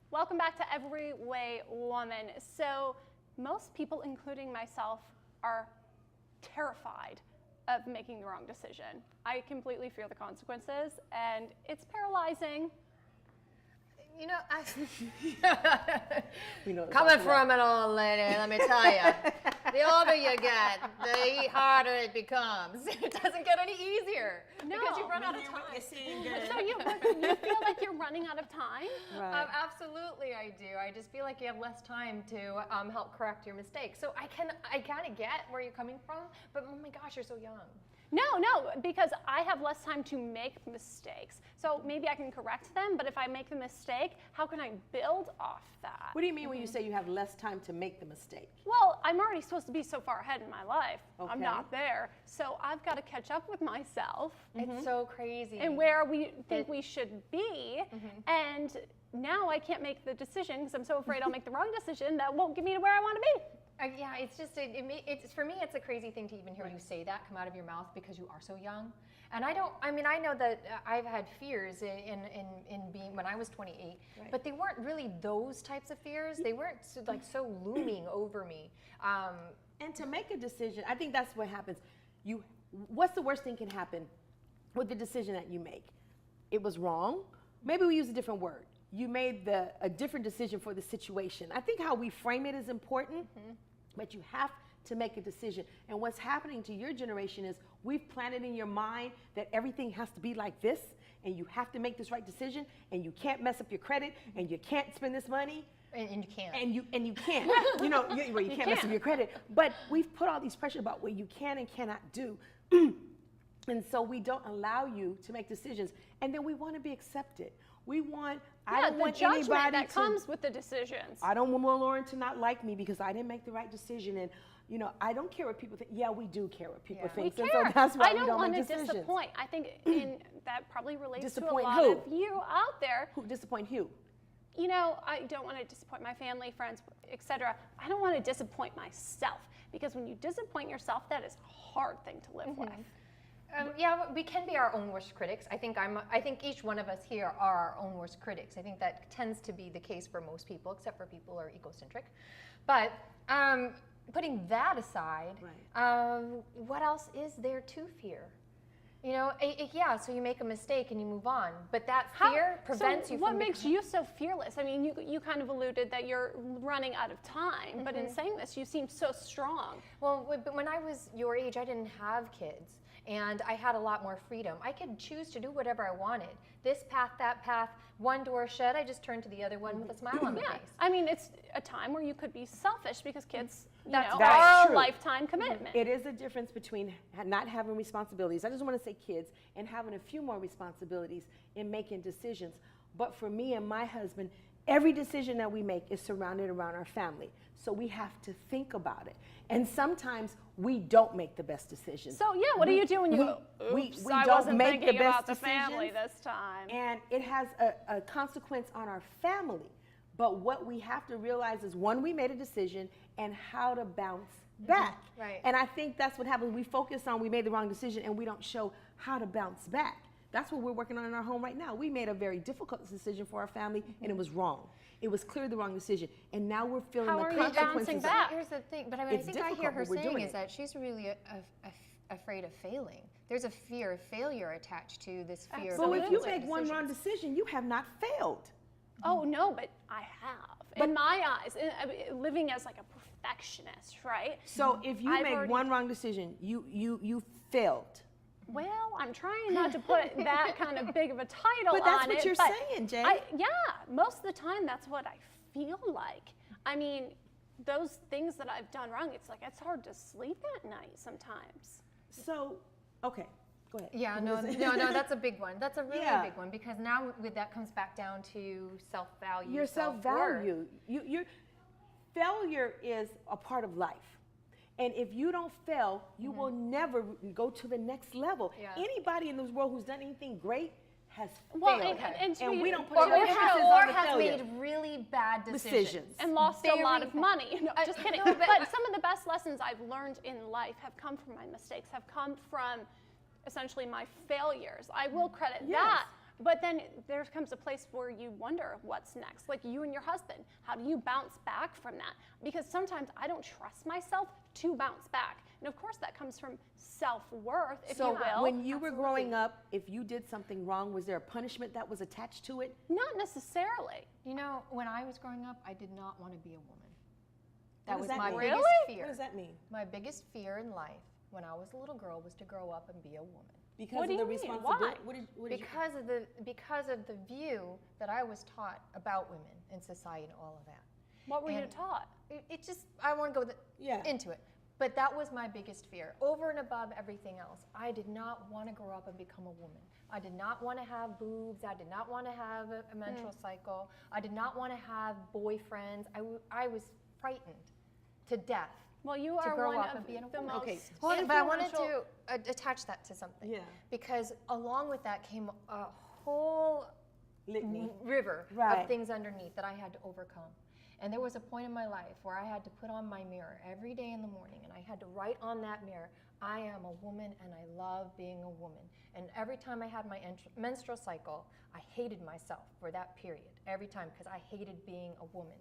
Welcome back to Every Way Woman. So most people, including myself, are terrified of making the wrong decision. I completely fear the consequences, and it's paralyzing. You know, Coming coming from an old lady, let me tell you, the older you get, the harder it becomes. It doesn't get any easier because you run out of time. So you feel like you're running out of time? Right. Absolutely, I do. I just feel like you have less time to help correct your mistakes. So I kind of get where you're coming from, but oh my gosh, you're so young. No, because I have less time to make mistakes. So maybe I can correct them, but if I make the mistake, how can I build off that? What do you mean when you say you have less time to make the mistake? Well, I'm already supposed to be so far ahead in my life. Okay. I'm not there. So I've got to catch up with myself. It's so crazy. And where we think we should be. And now I can't make the decision because I'm so afraid I'll make the wrong decision that won't get me to where I want to be. Yeah, it's just it's for me. It's a crazy thing to even hear you say that come out of your mouth because you are so young. And I know that I've had fears in being when I was 28, but they weren't really those types of fears. They weren't so looming over me. And to make a decision, I think that's what happens. What's the worst thing can happen with the decision that you make? It was wrong. Maybe we use a different word. You made a different decision for the situation. I think how we frame it is important, but you have to make a decision. And what's happening to your generation is we've planted in your mind that everything has to be like this, and you have to make this right decision, and you can't mess up your credit, and you can't spend this money. And you can't. And you can't. You can't mess up your credit. But we've put all these pressure about what you can and cannot do. And so we don't allow you to make decisions. And then we want to be accepted. I don't want judgment anybody that comes with the decisions. I don't want Lauren to not like me because I didn't make the right decision. And, I don't care what people think. Yeah, we do care what people think. We And care. so that's why I don't want make to decisions. disappoint. I think that probably relates to a Disappoint lot who? of you out there. Who disappoint who? I don't want to disappoint my family, friends, etc. I don't want to disappoint myself because when you disappoint yourself, that is a hard thing to live with. We can be our own worst critics. I think each one of us here are our own worst critics. I think that tends to be the case for most people, except for people who are egocentric. But putting that aside, what else is there to fear? So you make a mistake and you move on, but that fear prevents you from. What makes you so fearless? I mean, you kind of alluded that you're running out of time, but in saying this, you seem so strong. Well, but when I was your age, I didn't have kids. And I had a lot more freedom. I could choose to do whatever I wanted. This path, that path, one door shut, I just turned to the other one with a smile on my face. I mean, it's a time where you could be selfish because kids, That's are a true. lifetime commitment. It is a difference between not having responsibilities. I just want to say kids and having a few more responsibilities in making decisions. But for me and my husband, every decision that we make is surrounded around our family. So we have to think about it. And sometimes we don't make the best decisions. So what do you do when you go, oops, I wasn't thinking about the family this time? And it has a consequence on our family. But what we have to realize is, one, we made a decision and how to bounce back. Right. And I think that's what happens. We focus on we made the wrong decision and we don't show how to bounce back. That's what we're working on in our home right now. We made a very difficult decision for our family and it was wrong. It was clearly the wrong decision. And now we're feeling How the are you consequences. bouncing back? Here's the thing, but I It's think I hear difficult, her but we're saying doing is it. that she's really afraid of failing. There's a fear of failure attached to this fear So of if you making make one wrong decision, you have not failed. Oh, no, but I have. In my eyes, living as like a perfectionist, right? So if you make one wrong decision, you failed. Well, I'm trying not to put that kind of big of a title on it. But that's what you're saying, Jay. Most of the time that's what I feel like. I mean, those things that I've done wrong, it's like it's hard to sleep at night sometimes. So, okay, go ahead. Yeah, no, that's a big one. That's a really big one because now that comes back down to self-value. Your self-value. Your failure is a part of life. And if you don't fail, you will never go to the next level. Yeah. Anybody in this world who's done anything great has Well, failed. and we don't put or any emphasis on the has failure. made really bad decisions. And lost a lot of money. No, just kidding. no, but some of the best lessons I've learned in life have come from my mistakes, have come from essentially my failures. I will credit that. But then there comes a place where you wonder what's next. Like you and your husband, how do you bounce back from that? Because sometimes I don't trust myself to bounce back. And of course that comes from self-worth, if So you will. when you were growing up, if you did something wrong, was there a punishment that was attached to it? Not necessarily. You know, when I was growing up, I did not want to be a woman. That What was does that my mean? biggest Really? fear. What does that mean? My biggest fear in life when I was a little girl was to grow up and be a woman. Because What of do the you mean? responsibility. Why? What did you, Because of the view that I was taught about women in society and all of that. What were you And taught? It just, I want to go Yeah. into it. But that was my biggest fear. Over and above everything else, I did not want to grow up and become a woman. I did not want to have boobs. I did not want to have a menstrual cycle. I did not want to have boyfriends. I was frightened to death. Well, you to are grow one up of and be a the woman. most Okay. But I wanted influential- to attach that to something. Yeah. Because along with that came a whole Litany. river Right. of things underneath that I had to overcome. And there was a point in my life where I had to put on my mirror every day in the morning and I had to write on that mirror, I am a woman and I love being a woman. And every time I had my menstrual cycle, I hated myself for that period. Every time, because I hated being a woman.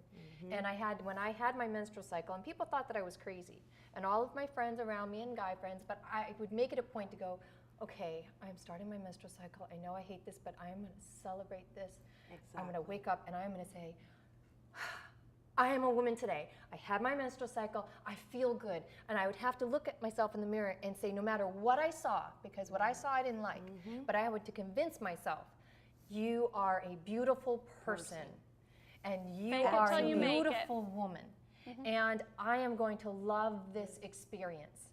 And when I had my menstrual cycle, and people thought that I was crazy, and all of my friends around me and guy friends, but I would make it a point to go, okay, I'm starting my menstrual cycle. I know I hate this, but I am going to celebrate this. I'm going to wake up and I'm going to say, I am a woman today. I had my menstrual cycle. I feel good. And I would have to look at myself in the mirror and say, no matter what I saw, because what I saw I didn't like, but I had to convince myself, you are a beautiful person. And you Fake it are till a you make it. beautiful woman. And I am going to love this experience.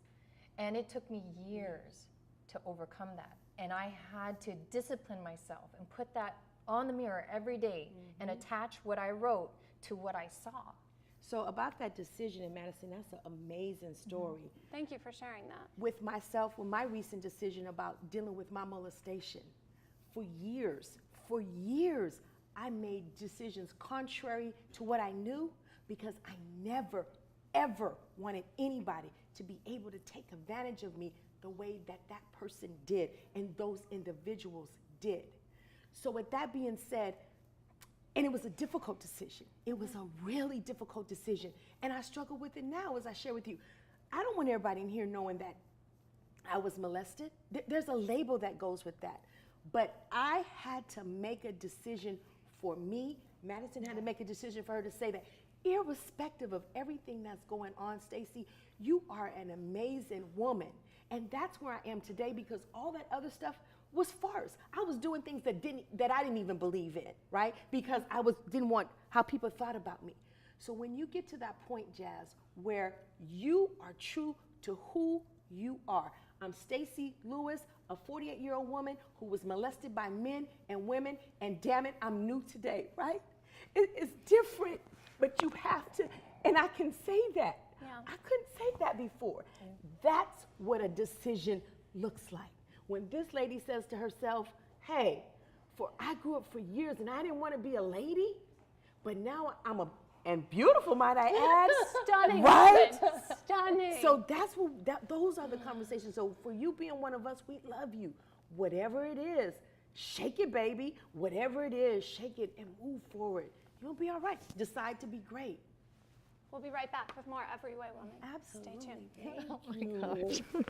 And it took me years to overcome that. And I had to discipline myself and put that on the mirror every day and attach what I wrote to what I saw. So about that decision in Madison, that's an amazing story. Thank you for sharing that. With myself, with my recent decision about dealing with my molestation, for years, I made decisions contrary to what I knew because I never, ever wanted anybody to be able to take advantage of me the way that that person did and those individuals did. So with that being said, and it was a difficult decision. It was a really difficult decision. And I struggle with it now as I share with you. I don't want everybody in here knowing that I was molested. There's a label that goes with that. But I had to make a decision for me. Madison had to make a decision for her to say that irrespective of everything that's going on, Stacey, you are an amazing woman. And that's where I am today because all that other stuff was farce. I was doing things that I didn't even believe in, right? Because I didn't want how people thought about me. So when you get to that point, Jazz, where you are true to who you are. I'm Stacey Lewis, a 48-year-old woman who was molested by men and women, and damn it, I'm new today, right? It's different, but you have to, and I can say that. Yeah. I couldn't say that before. That's what a decision looks like. When this lady says to herself, hey, I grew up for years and I didn't want to be a lady, but now and beautiful, might I add. Stunning, right? woman. Stunning. So those are the conversations. So for you being one of us, we love you. Whatever it is, shake it, baby. Whatever it is, shake it and move forward. You'll be all right. Decide to be great. We'll be right back with more Every Way Woman. Absolutely. Stay tuned. Thank you.